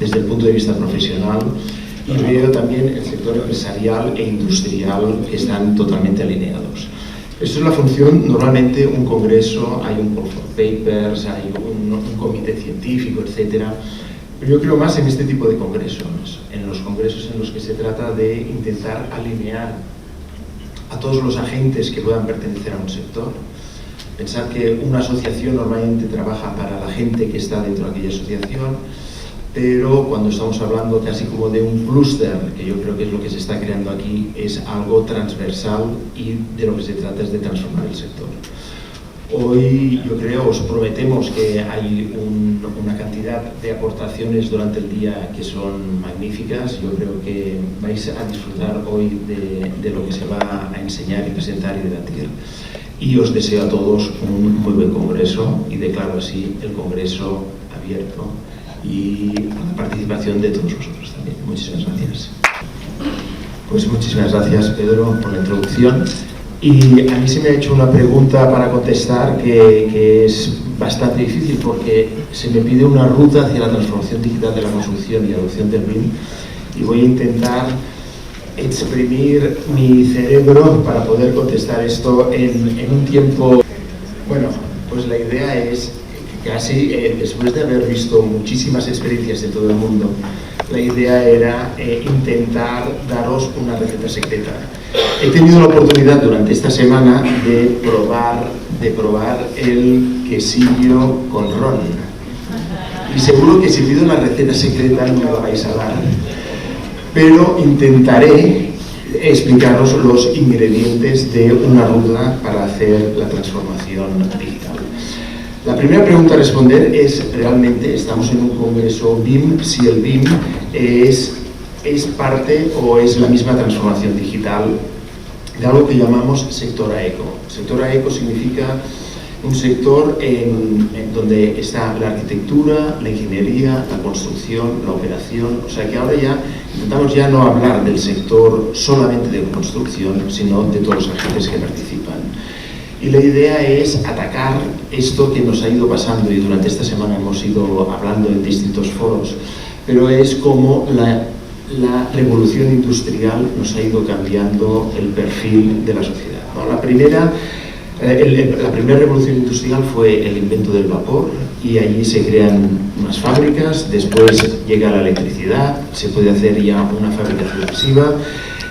desde el punto de vista profesional, y veo también el sector empresarial e industrial que están totalmente alineados. Esto es la función. Normalmente un congreso, hay un call for papers, hay un comité científico, etcétera. Pero yo creo más en este tipo de congresos, en los congresos en los que se trata de intentar alinear a todos los agentes que puedan pertenecer a un sector. Pensar que una asociación normalmente trabaja para la gente que está dentro de aquella asociación, pero cuando estamos hablando casi como de un clúster, que yo creo que es lo que se está creando aquí, es algo transversal, y de lo que se trata es de transformar el sector. Hoy, yo creo, os prometemos que hay una cantidad de aportaciones durante el día que son magníficas. Yo creo que vais a disfrutar hoy de lo que se va a enseñar y presentar y debatir. Y os deseo a todos un muy buen congreso, y declaro así el congreso abierto, y la participación de todos vosotros también. Muchísimas gracias. Pues muchísimas gracias, Pedro, por la introducción. Y a mí se me ha hecho una pregunta para contestar que es bastante difícil, porque se me pide una ruta hacia la transformación digital de la construcción y adopción del BIM, y voy a intentar exprimir mi cerebro para poder contestar esto en un tiempo. Bueno, pues la idea es que casi después de haber visto muchísimas experiencias de todo el mundo, la idea era intentar daros una receta secreta. He tenido la oportunidad durante esta semana de probar el quesillo con ron, y seguro que si pido la receta secreta no me la vais a dar, pero intentaré explicaros los ingredientes de una ruta para hacer la transformación digital. La primera pregunta a responder es: ¿realmente estamos en un congreso BIM? Si el BIM es parte o es la misma transformación digital de algo que llamamos sector AECO. Sector AECO significa un sector en donde está la arquitectura, la ingeniería, la construcción, la operación. O sea que ahora ya intentamos ya no hablar del sector solamente de construcción, sino de todos los agentes que participan. Y la idea es atacar esto que nos ha ido pasando, y durante esta semana hemos ido hablando en distintos foros, pero es como la revolución industrial nos ha ido cambiando el perfil de la sociedad, ¿no? La primera revolución industrial fue el invento del vapor, y allí se crean unas fábricas. Después llega la electricidad, se puede hacer ya una fabricación masiva.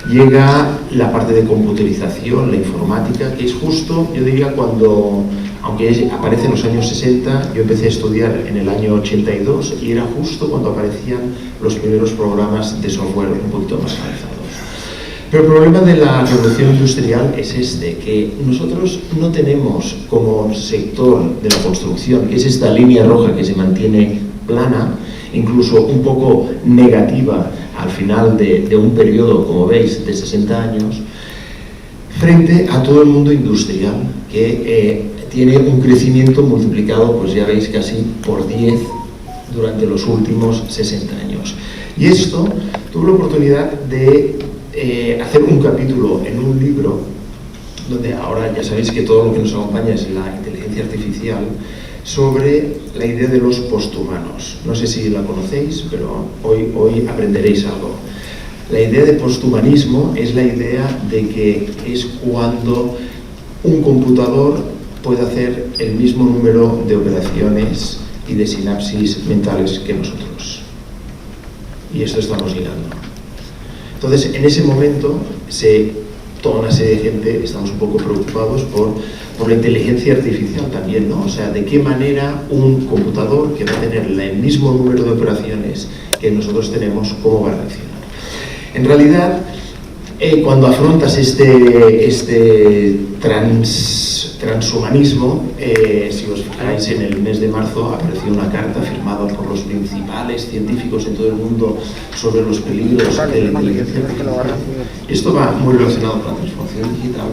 Llega la parte de computerización, la informática, que es justo, yo diría, cuando, aunque aparece en los años 60, yo empecé a estudiar en el año 82, y era justo cuando aparecían los primeros programas de software un poquito más avanzados. Pero el problema de la revolución industrial es que nosotros no tenemos como sector de la construcción, que es esta línea roja que se mantiene plana, incluso un poco negativa al final de un periodo, como veis, de 60 años, frente a todo el mundo industrial, que tiene un crecimiento multiplicado, pues ya veis, casi por 10 durante los últimos 60 años. Y esto tuve la oportunidad de hacer un capítulo en un libro, donde ahora ya sabéis que todo lo que nos acompaña es la inteligencia artificial, sobre la idea de los posthumanos. No sé si la conocéis, pero hoy aprenderéis algo. La idea de posthumanismo es la idea de que es cuando un computador puede hacer el mismo número de operaciones y de sinapsis mentales que nosotros. Y esto estamos llegando. Entonces, en ese momento, toda una serie de gente estamos un poco preocupados por la inteligencia artificial también, ¿no? O sea, de qué manera un computador que va a tener el mismo número de operaciones que nosotros tenemos, cómo va a reaccionar. En realidad, cuando afrontas este transhumanismo, si os fijáis, en el mes de marzo apareció una carta firmada por los principales científicos en todo el mundo sobre los peligros de la inteligencia artificial. Esto va muy relacionado con la transformación digital.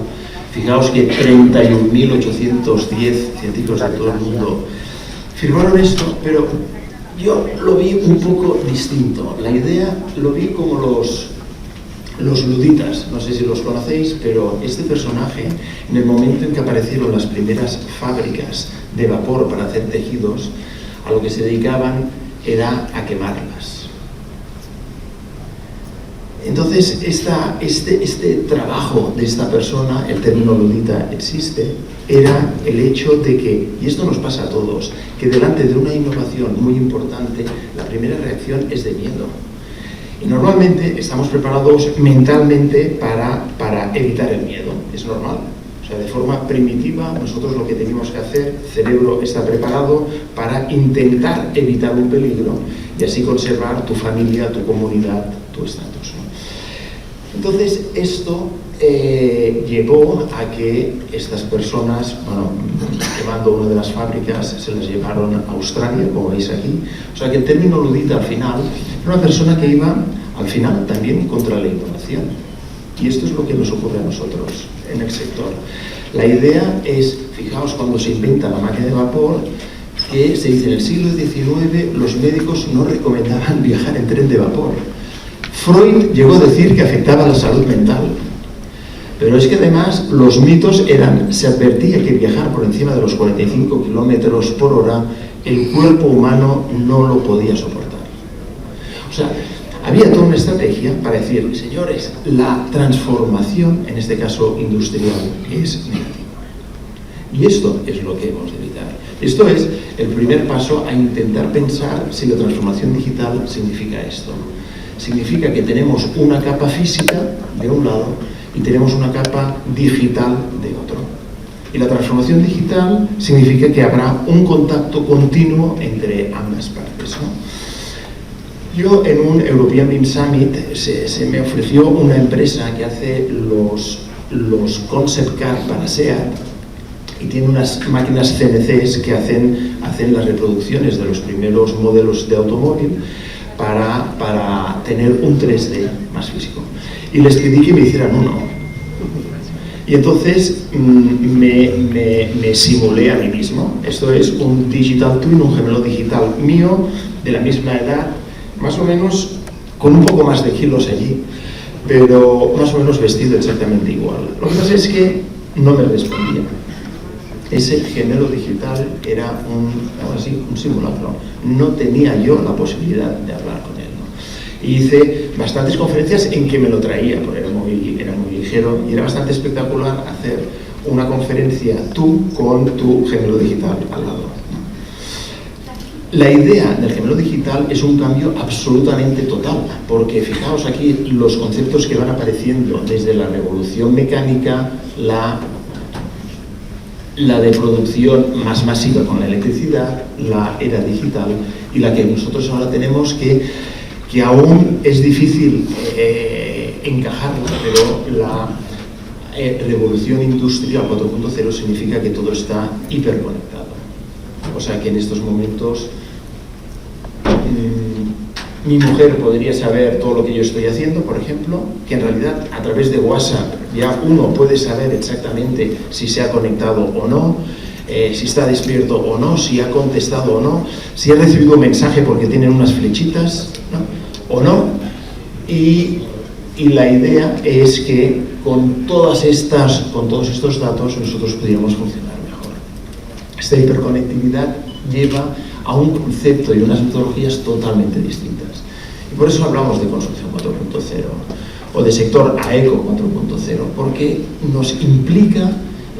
Fijaos que 31.810 científicos de todo el mundo firmaron esto, pero yo lo vi un poco distinto. La idea lo vi como los luditas, no sé si los conocéis, pero este personaje, en el momento en que aparecieron las primeras fábricas de vapor para hacer tejidos, a lo que se dedicaban era a quemarlas. Entonces, este trabajo de esta persona, el término ludita existe, era el hecho de que, y esto nos pasa a todos, que delante de una innovación muy importante, la primera reacción es de miedo. Y normalmente estamos preparados mentalmente para evitar el miedo, es normal. O sea, de forma primitiva, nosotros lo que tenemos que hacer, el cerebro está preparado para intentar evitar un peligro y así conservar tu familia, tu comunidad, tu estatus, ¿no? Entonces, esto llevó a que estas personas, bueno, quemando una de las fábricas, se las llevaron a Australia, como veis aquí. O sea, que el término ludita al final era una persona que iba, al final, también contra la innovación. Y esto es lo que nos ocurre a nosotros en el sector. La idea es, fijaos, cuando se inventa la máquina de vapor, que se dice en el siglo XIX los médicos no recomendaban viajar en tren de vapor. Freud llegó a decir que afectaba a la salud mental. Pero es que además los mitos eran, se advertía que viajar por encima de los 45 kilómetros por hora, el cuerpo humano no lo podía soportar. O sea, había toda una estrategia para decir, señores, la transformación, en este caso industrial, es negativa. Y esto es lo que hemos de evitar. Esto es el primer paso a intentar pensar si la transformación digital significa esto. Significa que tenemos una capa física de un lado y tenemos una capa digital de otro. Y la transformación digital significa que habrá un contacto continuo entre ambas partes, ¿no? Yo en un European BIM Summit se me ofreció una empresa que hace los concept car para SEAT y tiene unas máquinas CNCs que hacen las reproducciones de los primeros modelos de automóvil para tener un 3D más físico. Y les pedí que me hicieran uno. Y entonces me simulé a mí mismo. Esto es un digital twin, un gemelo digital mío, de la misma edad, más o menos con un poco más de kilos allí, pero más o menos vestido exactamente igual. Lo que pasa es que no me respondía. Ese gemelo digital era un simulacro. No tenía yo la posibilidad de hablar con él, ¿no? Y hice bastantes conferencias en que me lo traía, porque era muy ligero y era bastante espectacular hacer una conferencia tú con tu gemelo digital al lado, ¿no? La idea del gemelo digital es un cambio absolutamente total, porque fijaos aquí los conceptos que van apareciendo desde la revolución mecánica, la de producción más masiva con la electricidad, la era digital y la que nosotros ahora tenemos que aún es difícil encajarla, pero la revolución industrial 4.0 significa que todo está hiperconectado. O sea que en estos momentos mi mujer podría saber todo lo que yo estoy haciendo, por ejemplo, que en realidad a través de WhatsApp ya uno puede saber exactamente si se ha conectado o no, si está despierto o no, si ha contestado o no, si ha recibido un mensaje porque tienen unas flechitas, ¿no? O no. Y la idea es que con todos estos datos nosotros pudiéramos funcionar mejor. Esta hiperconectividad lleva a un concepto y unas metodologías totalmente distintas. Y por eso hablamos de construcción 4.0 o de sector AECO 4.0, porque nos implica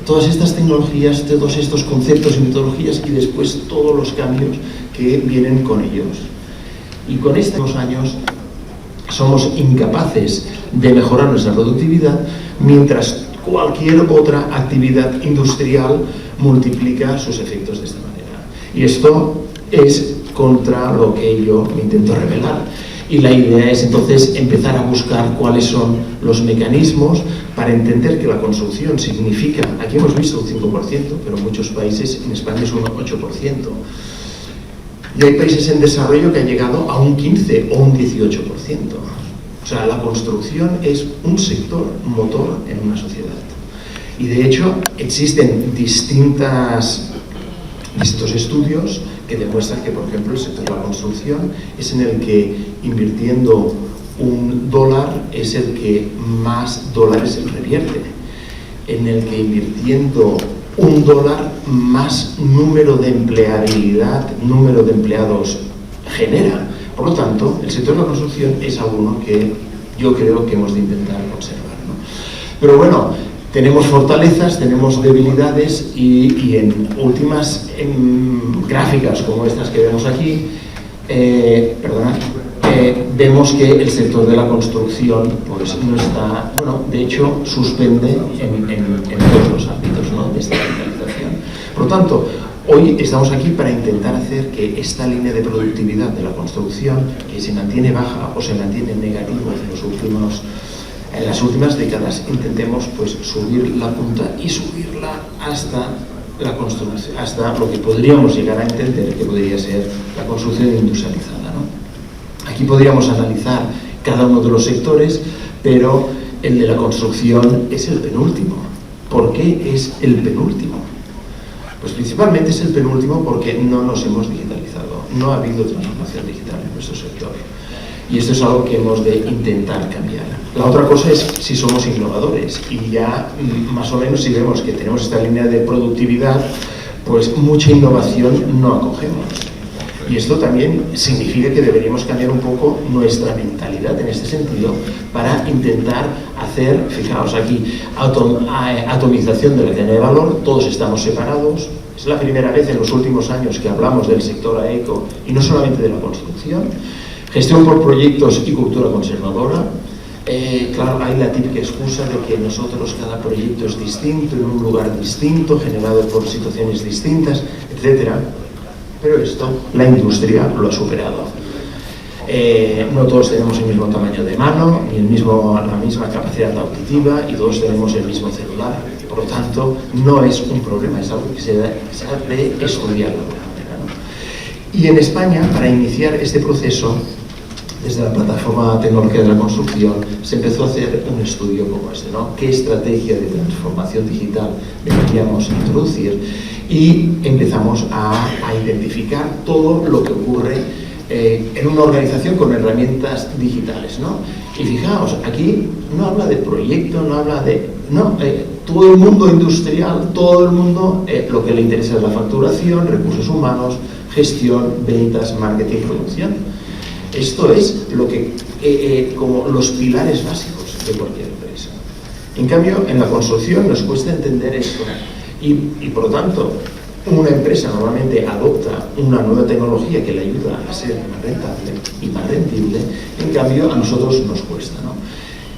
todas estas tecnologías, todos estos conceptos y metodologías y después todos los cambios que vienen con ellos. Y con estos años somos incapaces de mejorar nuestra productividad mientras cualquier otra actividad industrial multiplica sus efectos de esta manera. Y esto es contra lo que yo me intento revelar. Y la idea es entonces empezar a buscar cuáles son los mecanismos para entender que la construcción significa, aquí hemos visto un 5%, pero en muchos países, en España es un 8%. Y hay países en desarrollo que han llegado a un 15 o un 18%. O sea, la construcción es un sector motor en una sociedad. Y de hecho existen distintos estudios que demuestran que, por ejemplo, el sector de la construcción es en el que invirtiendo $1 es el que más dólares revierte, en el que invirtiendo $1 más número de empleabilidad, número de empleados genera. Por lo tanto, el sector de la construcción es alguno que yo creo que hemos de intentar conservar, ¿no? Pero bueno, tenemos fortalezas, tenemos debilidades y en últimas gráficas como estas que vemos aquí, vemos que el sector de la construcción pues no está, bueno, de hecho suspende en todos los ámbitos, ¿no?, de esta digitalización. Por lo tanto, hoy estamos aquí para intentar hacer que esta línea de productividad de la construcción, que se mantiene baja o se mantiene en negativo en las últimas décadas, intentemos pues subir la punta y subirla hasta la construcción, hasta lo que podríamos llegar a entender que podría ser la construcción industrializada, ¿no? Aquí podríamos analizar cada uno de los sectores, pero el de la construcción es el penúltimo. ¿Por qué es el penúltimo? Pues principalmente es el penúltimo porque no nos hemos digitalizado, no ha habido transformación digital en nuestro sector. Y esto es algo que hemos de intentar cambiar. La otra cosa es si somos innovadores, y ya más o menos si vemos que tenemos esta línea de productividad, pues mucha innovación no acogemos. Y esto también significa que deberíamos cambiar un poco nuestra mentalidad en este sentido para intentar hacer, fijaos aquí, atomización de la cadena de valor. Todos estamos separados. Es la primera vez en los últimos años que hablamos del sector AECO y no solamente de la construcción. Gestión por proyectos y cultura conservadora. Claro, hay la típica excusa de que nosotros cada proyecto es distinto, en un lugar distinto, generado por situaciones distintas, etcétera. Pero esto, la industria lo ha superado. No todos tenemos el mismo tamaño de mano, ni la misma capacidad auditiva, y todos tenemos el mismo celular. Por lo tanto, no es un problema, es algo que se ha de estudiar de alguna manera, ¿no? Y en España, para iniciar este proceso, desde la plataforma Tecnología de la Construcción, se empezó a hacer un estudio como este, ¿no? ¿Qué estrategia de transformación digital deberíamos introducir? Y empezamos a identificar todo lo que ocurre en una organización con herramientas digitales, ¿no? Y fijaos, aquí no habla de proyecto, no habla de... No, todo el mundo industrial, todo el mundo, lo que le interesa es la facturación, recursos humanos, gestión, ventas, marketing, producción. Esto es lo que, como los pilares básicos de cualquier empresa. En cambio, en la construcción nos cuesta entender esto. Y por lo tanto, una empresa normalmente adopta una nueva tecnología que le ayuda a ser más rentable y más rentable. En cambio, a nosotros nos cuesta, ¿no?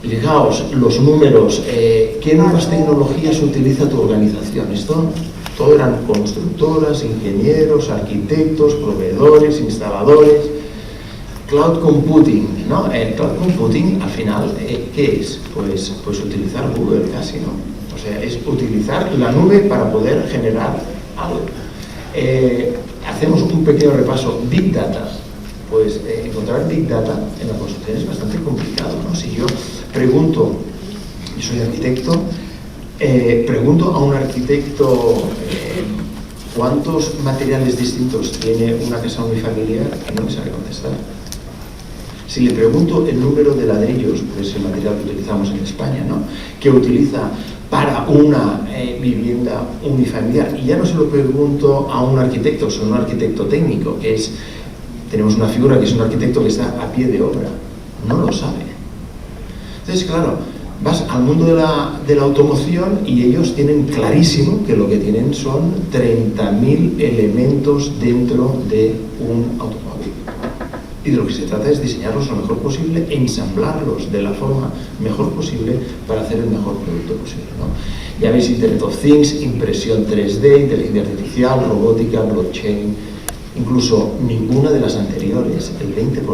Y fijaos, los números, ¿qué nuevas tecnologías utiliza tu organización? Esto, todo eran constructoras, ingenieros, arquitectos, proveedores, instaladores. Cloud computing, ¿no? El cloud computing, al final, ¿qué es? Pues utilizar Google casi, ¿no? O sea, es utilizar la nube para poder generar algo. Hacemos un pequeño repaso. Big Data. Pues encontrar Big Data en la construcción es bastante complicado, ¿no? Si yo pregunto, y soy arquitecto, pregunto a un arquitecto cuántos materiales distintos tiene una casa unifamiliar, no me sabe contestar. Si le pregunto el número de ladrillos, pues el material que utilizamos en España, ¿no?, que utiliza para una vivienda unifamiliar, y ya no se lo pregunto a un arquitecto, sino a un arquitecto técnico, que es, tenemos una figura que es un arquitecto que está a pie de obra, no lo sabe. Entonces, claro, vas al mundo de la automoción y ellos tienen clarísimo que lo que tienen son 30.000 elementos dentro de un automóvil. Y de lo que se trata es diseñarlos lo mejor posible, ensamblarlos de la forma mejor posible para hacer el mejor producto posible, ¿no? Ya veis, Internet of Things, impresión 3D, inteligencia artificial, robótica, blockchain. Incluso ninguna de las anteriores, el 20%,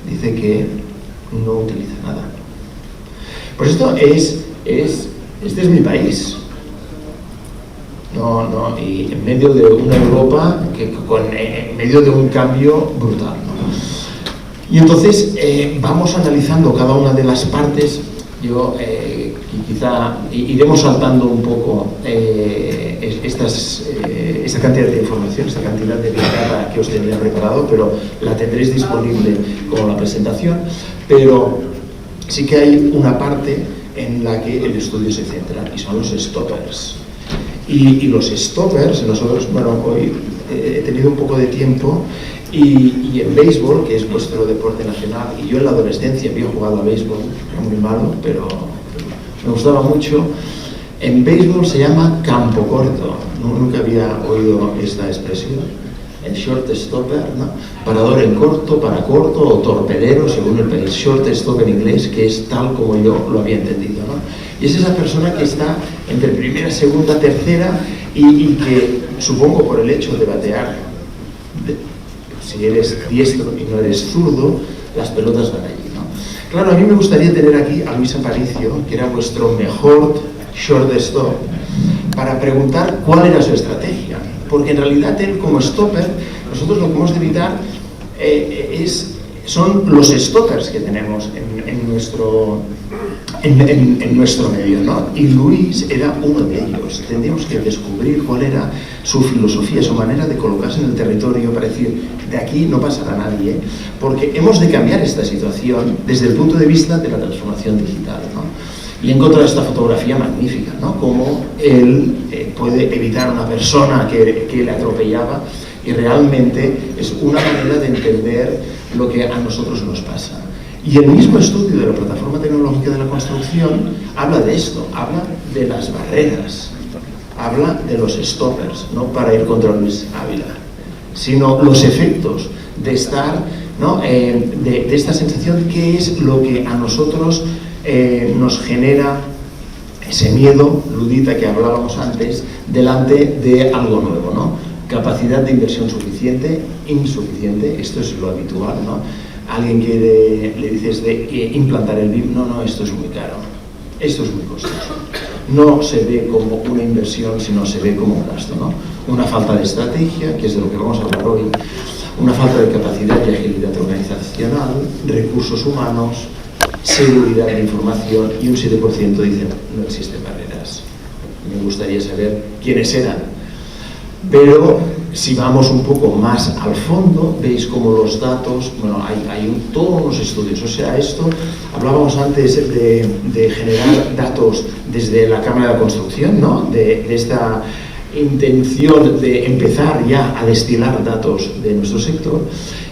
dice que no utiliza nada. Pues esto este es mi país. Y en medio de una Europa en medio de un cambio brutal, ¿no? Y entonces vamos analizando cada una de las partes. Yo quizá iremos saltando un poco esta cantidad de información, esta cantidad de data que os tenía preparado, pero la tendréis disponible con la presentación. Pero sí que hay una parte en la que el estudio se centra, y son los stoppers. Y los stoppers, nosotros, bueno, hoy he tenido un poco de tiempo Y en béisbol, que es vuestro deporte nacional, y yo en la adolescencia había jugado a béisbol, era muy malo, pero me gustaba mucho. En béisbol se llama campo corto, nunca había oído esta expresión. El shortstopper, ¿no? Parador en corto, para corto, o torpedero, según el país. Shortstop en inglés, que es tal como yo lo había entendido, ¿no? Y es esa persona que está entre primera, segunda, tercera, y que, supongo por el hecho de batear, si eres diestro y no eres zurdo, las pelotas van allí, ¿no? Claro, a mí me gustaría tener aquí a Luis Aparicio, que era vuestro mejor shortstop, para preguntar cuál era su estrategia. Porque en realidad él, como stopper, nosotros lo que hemos de evitar son los stoppers que tenemos en nuestro medio, ¿no? Y Luis era uno de ellos. Tendríamos que descubrir cuál era su filosofía, su manera de colocarse en el territorio para decir, de aquí no pasará nadie, porque hemos de cambiar esta situación desde el punto de vista de la transformación digital, ¿no? Y he encontrado esta fotografía magnífica, ¿no? Cómo él puede evitar a una persona que le atropellaba, y realmente es una manera de entender lo que a nosotros nos pasa. Y el mismo estudio de la Plataforma Tecnológica de la Construcción habla de esto, habla de las barreras, habla de los stoppers, no para ir contra Luis Ávila, sino los efectos de estar, ¿no? de esta sensación, que es lo que a nosotros nos genera ese miedo, ludita, que hablábamos antes, delante de algo nuevo, ¿no? Capacidad de inversión suficiente, insuficiente, esto es lo habitual, ¿no? Alguien que le dices de implantar el BIM, no, esto es muy caro, esto es muy costoso. No se ve como una inversión, sino se ve como un gasto, ¿no? Una falta de estrategia, que es de lo que vamos a hablar hoy, una falta de capacidad y agilidad organizacional, recursos humanos, seguridad de información, y un 7% dicen no existen barreras. Me gustaría saber quiénes eran. Pero si vamos un poco más al fondo, veis como los datos, bueno, hay todos los estudios, o sea, esto, hablábamos antes de generar datos desde la Cámara de la Construcción, ¿no? De esta intención de empezar ya a destilar datos de nuestro sector,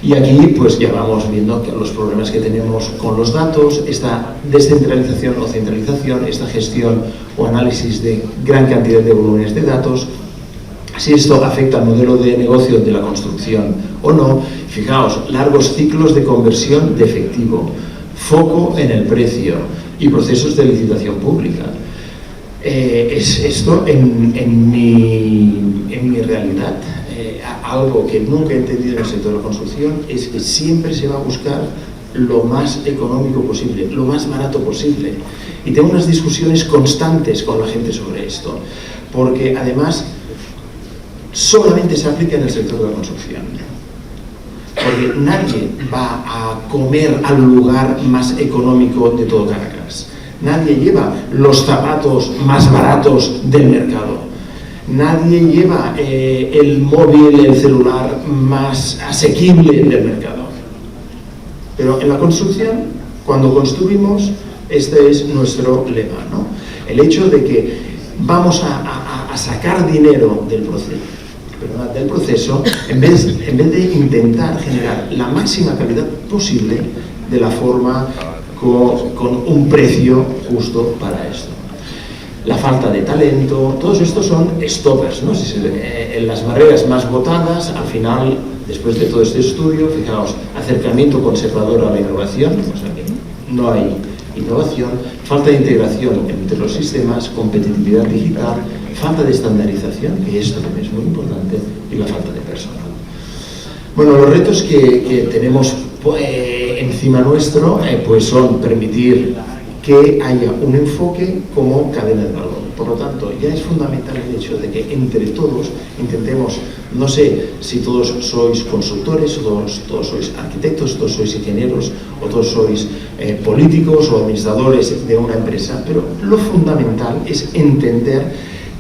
y aquí pues ya vamos viendo que los problemas que tenemos con los datos, esta descentralización o centralización, esta gestión o análisis de gran cantidad de volúmenes de datos, si esto afecta al modelo de negocio de la construcción o no. Fijaos, largos ciclos de conversión de efectivo, foco en el precio y procesos de licitación pública. Es esto en mi realidad. Algo que nunca he entendido en el sector de la construcción es que siempre se va a buscar lo más económico posible, lo más barato posible. Y tengo unas discusiones constantes con la gente sobre esto, porque además solamente se aplica en el sector de la construcción. Porque nadie va a comer al lugar más económico de todo Caracas. Nadie lleva los zapatos más baratos del mercado. Nadie lleva el móvil, el celular más asequible del mercado. Pero en la construcción, cuando construimos, este es nuestro lema, ¿no? El hecho de que vamos a sacar dinero del proceso, en vez de intentar generar la máxima calidad posible de la forma con un precio justo para esto. La falta de talento, todos estos son stoppers, ¿no? En las barreras más votadas, al final, después de todo este estudio, fijaos, acercamiento conservador a la innovación, o sea que no hay innovación, falta de integración entre los sistemas, competitividad digital, falta de estandarización, que esto también es muy importante, y la falta de personal. Bueno, los retos que tenemos encima nuestro pues son permitir que haya un enfoque como cadena de valor. Por lo tanto, ya es fundamental el hecho de que entre todos intentemos, no sé si todos sois consultores, o todos sois arquitectos, todos sois ingenieros, o todos sois políticos o administradores de una empresa, pero lo fundamental es entender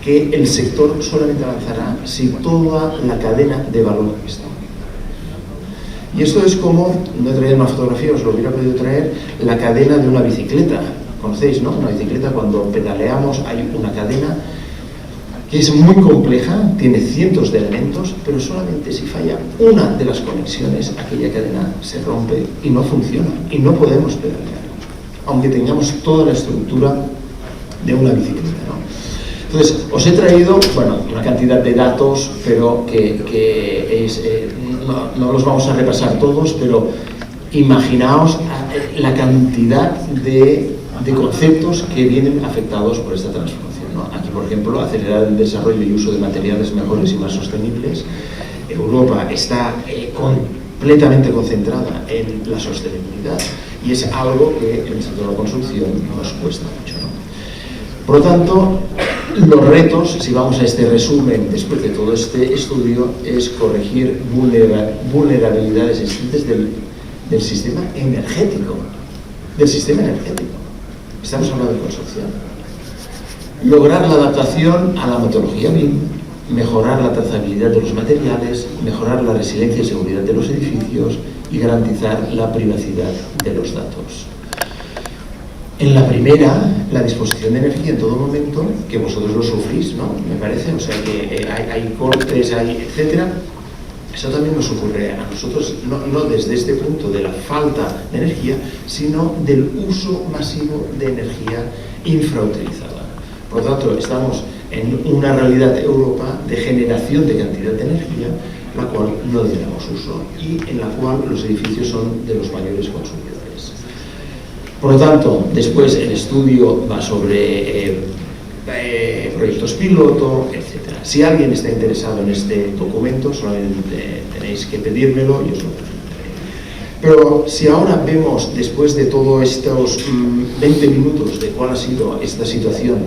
que el sector solamente avanzará si toda la cadena de valor está. Y esto es como, no he traído una fotografía, os lo hubiera podido traer, la cadena de una bicicleta. Conocéis, ¿no? Una bicicleta, cuando pedaleamos hay una cadena que es muy compleja, tiene cientos de elementos, pero solamente si falla una de las conexiones, aquella cadena se rompe y no funciona, y no podemos pedalear, aunque tengamos toda la estructura de una bicicleta, ¿no? Entonces, os he traído, bueno, una cantidad de datos, pero que es, no los vamos a repasar todos, pero imaginaos la cantidad de conceptos que vienen afectados por esta transformación, ¿no? Aquí, por ejemplo, acelerar el desarrollo y uso de materiales mejores y más sostenibles. Europa está completamente concentrada en la sostenibilidad y es algo que en el sector de la construcción nos cuesta mucho, ¿no? Por lo tanto, los retos, si vamos a este resumen después de todo este estudio, es corregir vulnerabilidades existentes del sistema energético. Estamos hablando de construcción. Lograr la adaptación a la metodología BIM, mejorar la trazabilidad de los materiales, mejorar la resiliencia y seguridad de los edificios y garantizar la privacidad de los datos. En la primera, la disposición de energía en todo momento, que vosotros lo sufrís, ¿no? Me parece, o sea que hay cortes, etcétera. Eso también nos ocurre a nosotros, no desde este punto de la falta de energía, sino del uso masivo de energía infrautilizada. Por lo tanto, estamos en una realidad Europa de generación de cantidad de energía, la cual no tenemos uso y en la cual los edificios son de los mayores consumidores. Por lo tanto, después el estudio va sobre proyectos piloto, etc. Si alguien está interesado en este documento, solamente tenéis que pedírmelo y os lo presentaré. Pero si ahora vemos, después de todos estos 20 minutos de cuál ha sido esta situación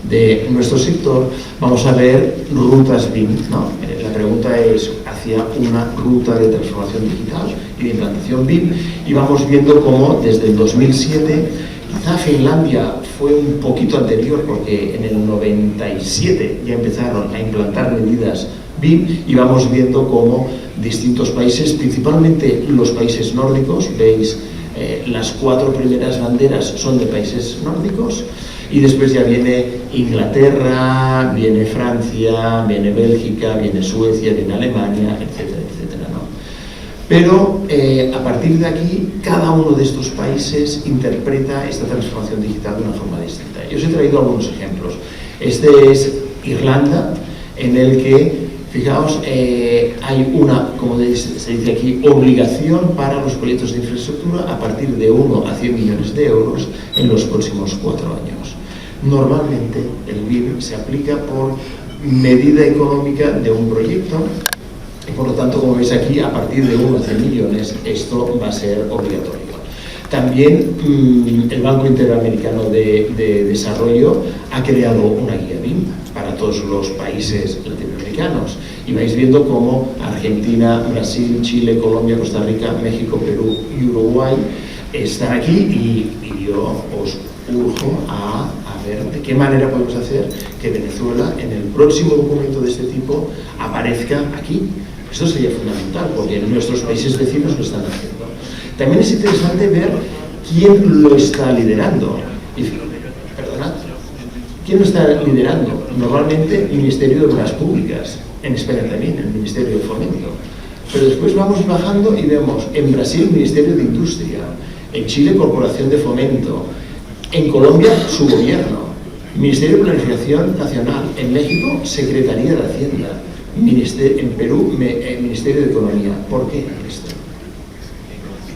de nuestro sector, vamos a ver rutas BIM, ¿no? La pregunta es hacia una ruta de transformación digital y de implantación BIM, y vamos viendo cómo desde el 2007, quizá Finlandia fue un poquito anterior porque en el 97 ya empezaron a implantar medidas BIM, y vamos viendo cómo distintos países, principalmente los países nórdicos, veis las 4 primeras banderas son de países nórdicos, y después ya viene Inglaterra, viene Francia, viene Bélgica, viene Suecia, viene Alemania, etcétera, etcétera, ¿no? Pero a partir de aquí, cada uno de estos países interpreta esta transformación digital de una forma distinta. Yo os he traído algunos ejemplos. Este es Irlanda, en el que, fijaos, hay una, como se dice aquí, obligación para los proyectos de infraestructura a partir de 1 a 100 millones de euros en los próximos 4 años. Normalmente el BIM se aplica por medida económica de un proyecto y, por lo tanto, como veis aquí, a partir de 1 a 100 millones esto va a ser obligatorio. También el Banco Interamericano de Desarrollo ha creado una guía BIM para todos los países latinoamericanos, y vais viendo cómo Argentina, Brasil, Chile, Colombia, Costa Rica, México, Perú y Uruguay están aquí, y yo os urjo a ver de qué manera podemos hacer que Venezuela en el próximo documento de este tipo aparezca aquí. Esto sería fundamental porque nuestros países vecinos lo están haciendo. También es interesante ver quién lo está liderando. Perdonad, ¿quién lo está liderando? Normalmente el Ministerio de Obras Públicas, en España también el Ministerio de Fomento. Pero después vamos bajando y vemos en Brasil Ministerio de Industria, en Chile Corporación de Fomento, en Colombia su gobierno, Ministerio de Planificación Nacional, en México Secretaría de Hacienda, en Perú Ministerio de Economía. ¿Por qué esto?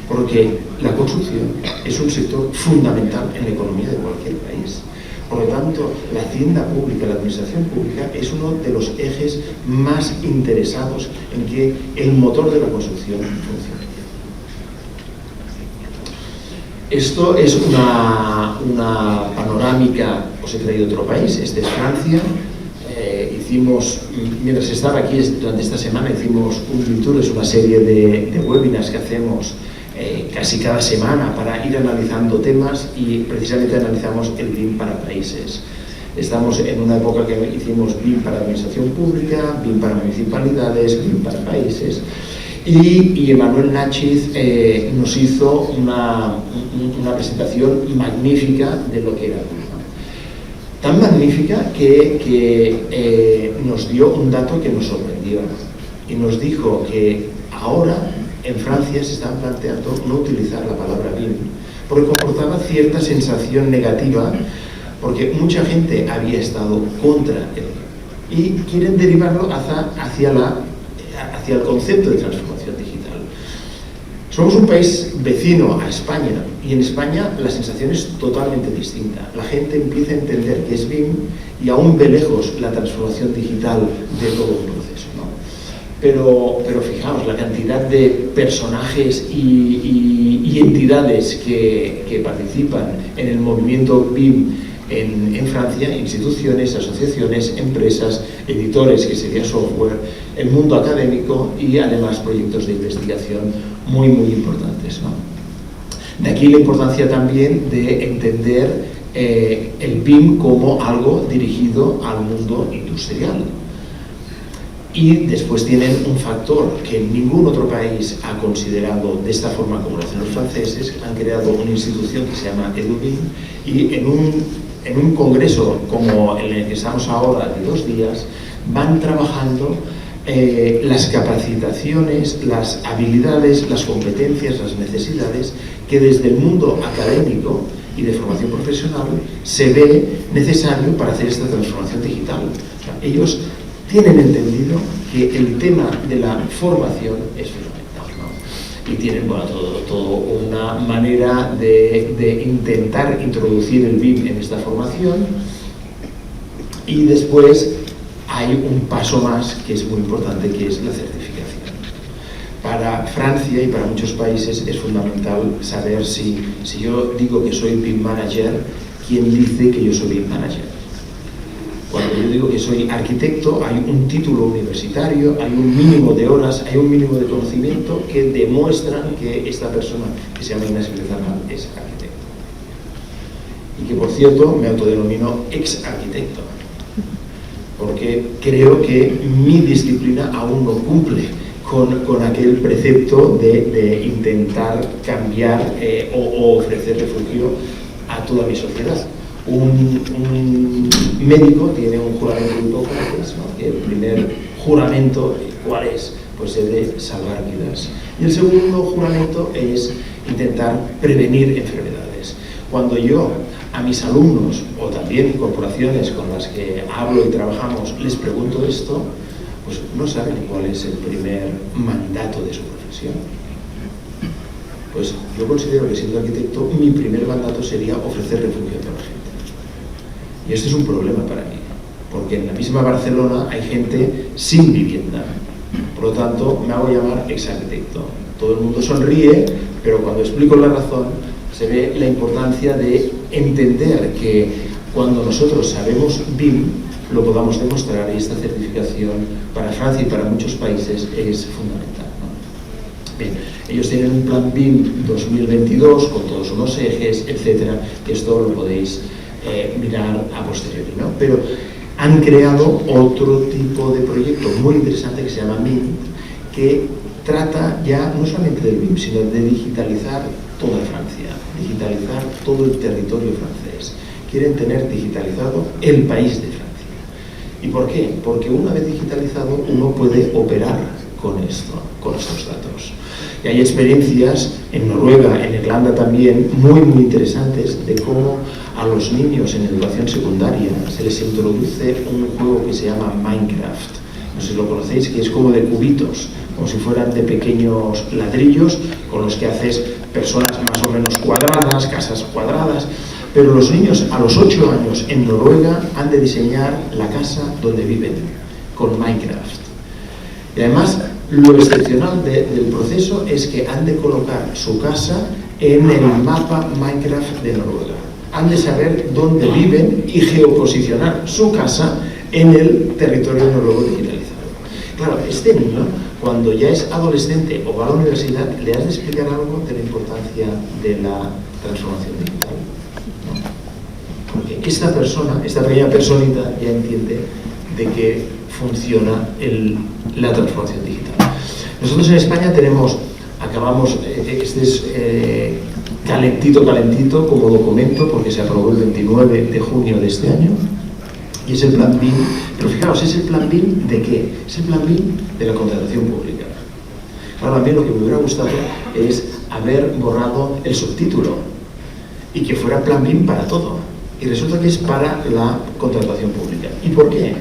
Porque la construcción es un sector fundamental en la economía de cualquier país. Por lo tanto, la hacienda pública, la administración pública, es uno de los ejes más interesados en que el motor de la construcción funcione. Esto es una panorámica, os he traído otro país, este es Francia. Mientras estaba aquí, durante esta semana, hicimos un tour, es una serie de webinars que hacemos casi cada semana para ir analizando temas, y precisamente analizamos el BIM para países. Estamos en una época que hicimos BIM para administración pública, BIM para municipalidades, BIM para países, y Emanuel Nachiz nos hizo una presentación magnífica de lo que era BIM. tan magnífica que nos dio un dato que nos sorprendió y nos dijo que ahora en Francia se están planteando no utilizar la palabra BIM porque comportaba cierta sensación negativa, porque mucha gente había estado contra él y quieren derivarlo hacia el concepto de transformación digital. Somos un país vecino a España y en España la sensación es totalmente distinta. La gente empieza a entender qué es BIM y aún ve lejos la transformación digital de todo un proceso, ¿no? Pero fijaos, la cantidad de personajes y entidades que participan en el movimiento BIM en Francia, instituciones, asociaciones, empresas, editores, que sería software, el mundo académico y además proyectos de investigación muy importantes, ¿no? De aquí la importancia también de entender el BIM como algo dirigido al mundo industrial. Y después tienen un factor que ningún otro país ha considerado de esta forma como lo hacen los franceses. Han creado una institución que se llama EduBIM y en un congreso como en el que estamos ahora de 2 días van trabajando las capacitaciones, las habilidades, las competencias, las necesidades que desde el mundo académico y de formación profesional se ve necesario para hacer esta transformación digital. O sea, ellos tienen entendido que el tema de la formación es fundamental, ¿no? Y tienen todo una manera de intentar introducir el BIM en esta formación. Y después hay un paso más que es muy importante, que es la certificación. Para Francia y para muchos países es fundamental saber si yo digo que soy BIM Manager, ¿quién dice que yo soy BIM Manager? Cuando yo digo que soy arquitecto, hay un título universitario, hay un mínimo de horas, hay un mínimo de conocimiento que demuestran que esta persona, que se llama Ignacio Lezama, es arquitecto. Y que, por cierto, me autodenomino ex-arquitecto, porque creo que mi disciplina aún no cumple con aquel precepto de intentar cambiar o ofrecer refugio a toda mi sociedad. Un médico tiene un juramento de Hipócrates, ¿no? Que el primer juramento, ¿cuál es? Pues es de salvar vidas. Y el segundo juramento es intentar prevenir enfermedades. Cuando yo a mis alumnos o también corporaciones con las que hablo y trabajamos les pregunto esto, pues no saben cuál es el primer mandato de su profesión. Pues yo considero que siendo arquitecto mi primer mandato sería ofrecer refugio a toda la gente. Y esto es un problema para mí, porque en la misma Barcelona hay gente sin vivienda. Por lo tanto, me hago llamar ex-arquitecto. Todo el mundo sonríe, pero cuando explico la razón, se ve la importancia de entender que cuando nosotros sabemos BIM, lo podamos demostrar, y esta certificación para Francia y para muchos países es fundamental, ¿no? Bien, ellos tienen un plan BIM 2022 con todos unos ejes, etcétera, que esto lo podéis mirar a posteriori, ¿no? Pero han creado otro tipo de proyecto muy interesante que se llama MINT, que trata ya no solamente del BIM, sino de digitalizar toda Francia, digitalizar todo el territorio francés. Quieren tener digitalizado el país de Francia. ¿Y por qué? Porque una vez digitalizado uno puede operar con estos datos. Y hay experiencias en Noruega, en Irlanda también, muy interesantes de cómo a los niños en educación secundaria se les introduce un juego que se llama Minecraft. No sé si lo conocéis, que es como de cubitos, como si fueran de pequeños ladrillos con los que haces personas más o menos cuadradas, casas cuadradas. Pero los niños a los 8 años en Noruega han de diseñar la casa donde viven con Minecraft. Y además, lo excepcional del proceso es que han de colocar su casa en el mapa Minecraft de Noruega. Han de saber dónde viven y geoposicionar su casa en el territorio noruego digitalizado. Claro, este niño, cuando ya es adolescente o va a la universidad, le has de explicar algo de la importancia de la transformación digital, ¿no? Porque esta persona, esta pequeña personita, ya entiende de qué funciona la transformación digital. Nosotros en España acabamos, este es calentito como documento, porque se aprobó el 29 de junio de este año. Y es el plan BIM, pero fijaos, ¿es el plan BIM de qué? Es el plan BIM de la contratación pública. Ahora, a mí lo que me hubiera gustado es haber borrado el subtítulo y que fuera plan BIM para todo. Y resulta que es para la contratación pública. ¿Y por qué?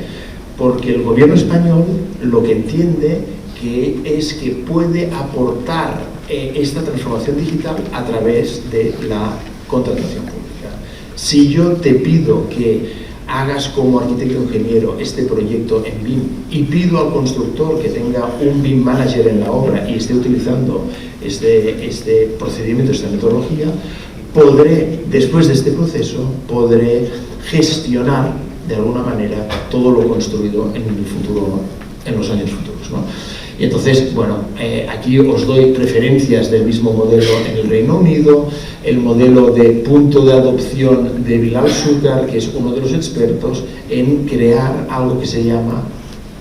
Porque el gobierno español lo que entiende que es que puede aportar esta transformación digital a través de la contratación pública. Si yo te pido que hagas como arquitecto ingeniero este proyecto en BIM y pido al constructor que tenga un BIM manager en la obra y esté utilizando este procedimiento, esta metodología, después de este proceso, podré gestionar de alguna manera todo lo construido en el futuro, en los años futuros, ¿no? Y entonces, bueno, aquí os doy referencias del mismo modelo en el Reino Unido, el modelo de punto de adopción de Bilal Shukar, que es uno de los expertos en crear algo que se llama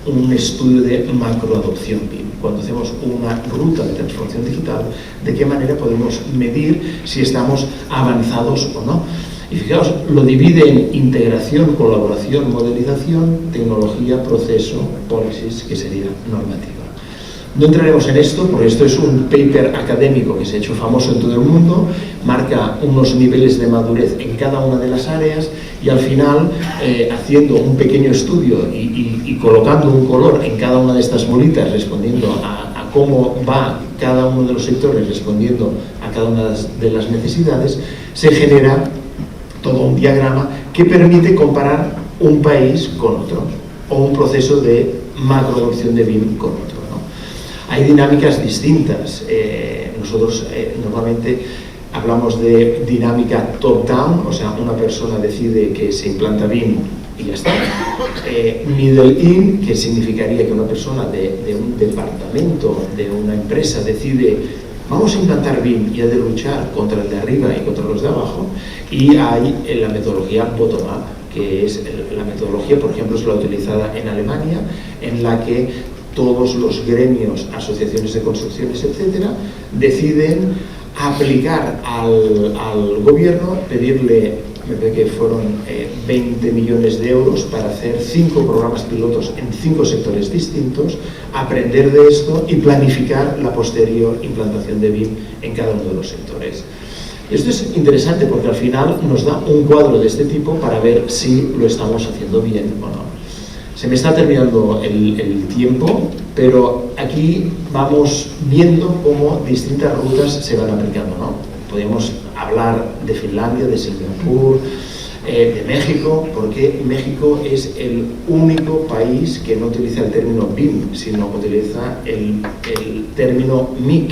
un estudio de macroadopción BIM. Cuando hacemos una ruta de transformación digital, ¿de qué manera podemos medir si estamos avanzados o no? Y fijaos, lo divide en integración, colaboración, modelización, tecnología, proceso, policies, que sería normativa. No entraremos en esto, porque esto es un paper académico que se ha hecho famoso en todo el mundo, marca unos niveles de madurez en cada una de las áreas y al final, haciendo un pequeño estudio y colocando un color en cada una de estas bolitas, respondiendo a cómo va cada uno de los sectores, respondiendo a cada una de las necesidades, se genera todo un diagrama que permite comparar un país con otro, o un proceso de macroadopción de BIM con otro. Hay dinámicas distintas. Nosotros normalmente hablamos de dinámica top-down, o sea, una persona decide que se implanta BIM y ya está. Middle-in, que significaría que una persona de un departamento, de una empresa, decide vamos a implantar BIM y ha de luchar contra el de arriba y contra los de abajo. Y hay la metodología bottom-up, que es la metodología, por ejemplo, es la utilizada en Alemania, en la que todos los gremios, asociaciones de construcciones, etcétera, deciden aplicar al gobierno, pedirle, me parece que fueron 20 millones de euros para hacer 5 programas pilotos en 5 sectores distintos, aprender de esto y planificar la posterior implantación de BIM en cada uno de los sectores. Esto es interesante porque al final nos da un cuadro de este tipo para ver si lo estamos haciendo bien o no. Se me está terminando el tiempo, pero aquí vamos viendo cómo distintas rutas se van aplicando, ¿no? Podríamos hablar de Finlandia, de Singapur, de México, porque México es el único país que no utiliza el término BIM, sino utiliza el término MIC,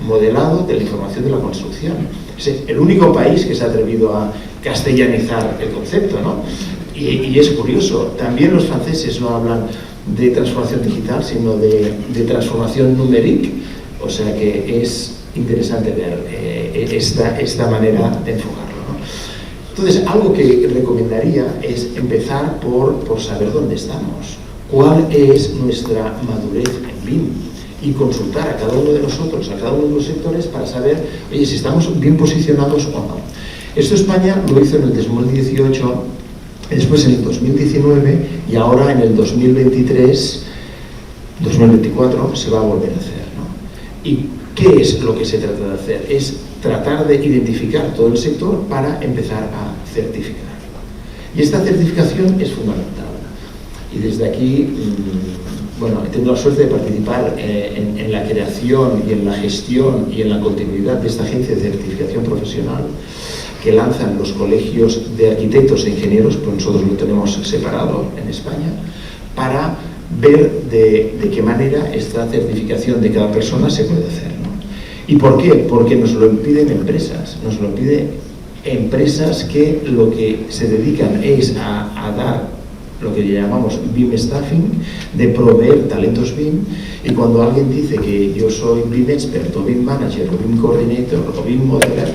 modelado de la información de la construcción. Es el único país que se ha atrevido a castellanizar el concepto, ¿no? Y es curioso, también los franceses no hablan de transformación digital, sino de transformación numérique, o sea que es interesante ver esta manera de enfocarlo, ¿no? Entonces, algo que recomendaría es empezar por saber dónde estamos, cuál es nuestra madurez en BIM y consultar a cada uno de nosotros, a cada uno de los sectores para saber, oye, si estamos bien posicionados o no. Esto España lo hizo en el 2018, después en el 2019 y ahora en el 2023, 2024 se va a volver a hacer, ¿no? ¿Y qué es lo que se trata de hacer? Es tratar de identificar todo el sector para empezar a certificar. Y esta certificación es fundamental. Y desde aquí, bueno, he tenido la suerte de participar en la creación y en la gestión y en la continuidad de esta agencia de certificación profesional que lanzan los colegios de arquitectos e ingenieros, pues nosotros lo tenemos separado en España, para ver de qué manera esta certificación de cada persona se puede hacer, ¿no? ¿Y por qué? Porque nos lo impiden empresas, nos lo piden empresas que lo que se dedican es a dar lo que llamamos BIM Staffing, de proveer talentos BIM, y cuando alguien dice que yo soy BIM Expert, o BIM Manager, o BIM Coordinator, o BIM Modeler,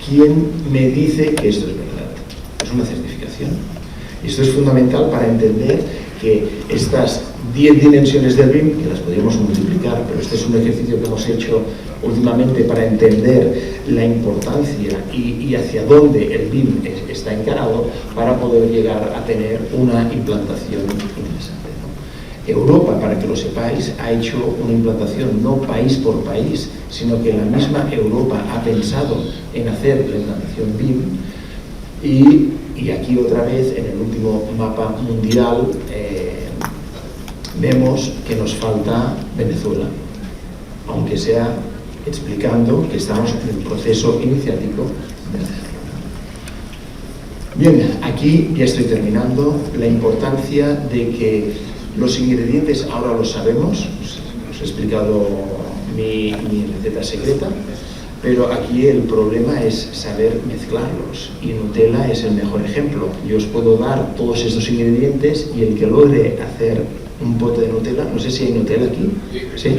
¿quién me dice que esto es verdad? Es una certificación. Y esto es fundamental para entender que estas 10 dimensiones del BIM, que las podríamos multiplicar, pero este es un ejercicio que hemos hecho últimamente para entender la importancia y hacia dónde el BIM está encarado para poder llegar a tener una implantación interesante, ¿no? Europa, para que lo sepáis, ha hecho una implantación no país por país, sino que la misma Europa ha pensado en hacer la implantación BIM y aquí otra vez en el último mapa mundial vemos que nos falta Venezuela, aunque sea explicando que estamos en el proceso iniciático de hacerlo. Bien, aquí ya estoy terminando. La importancia de que los ingredientes ahora los sabemos, os he explicado mi receta secreta, pero aquí el problema es saber mezclarlos y Nutella es el mejor ejemplo. Yo os puedo dar todos estos ingredientes y el que logre hacer un pote de Nutella, no sé si hay Nutella aquí, ¿sí?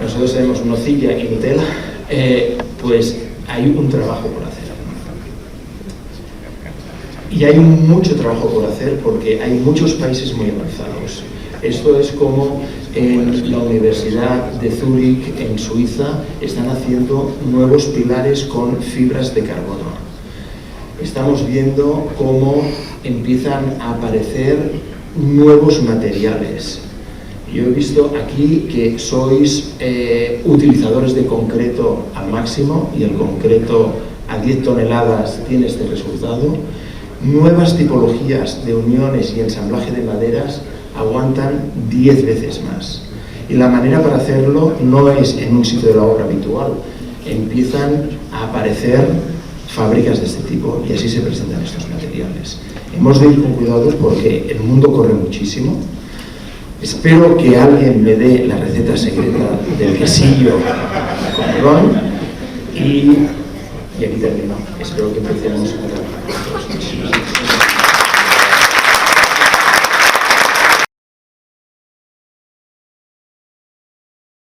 Nosotros tenemos nocilla y Nutella, pues hay un trabajo por hacer. Y hay mucho trabajo por hacer porque hay muchos países muy avanzados. Esto es como en la Universidad de Zúrich, en Suiza, están haciendo nuevos pilares con fibras de carbono. Estamos viendo cómo empiezan a aparecer nuevos materiales. Yo he visto aquí que sois utilizadores de concreto al máximo y el concreto a 10 toneladas tiene este resultado. Nuevas tipologías de uniones y ensamblaje de maderas aguantan 10 veces más. Y la manera para hacerlo no es en un sitio de la obra habitual. Empiezan a aparecer fábricas de este tipo y así se presentan estos materiales. Hemos de ir con cuidado porque el mundo corre muchísimo. Espero que alguien me dé la receta secreta del quesillo con ron y aquí termino. Espero que empecemos a trabajar.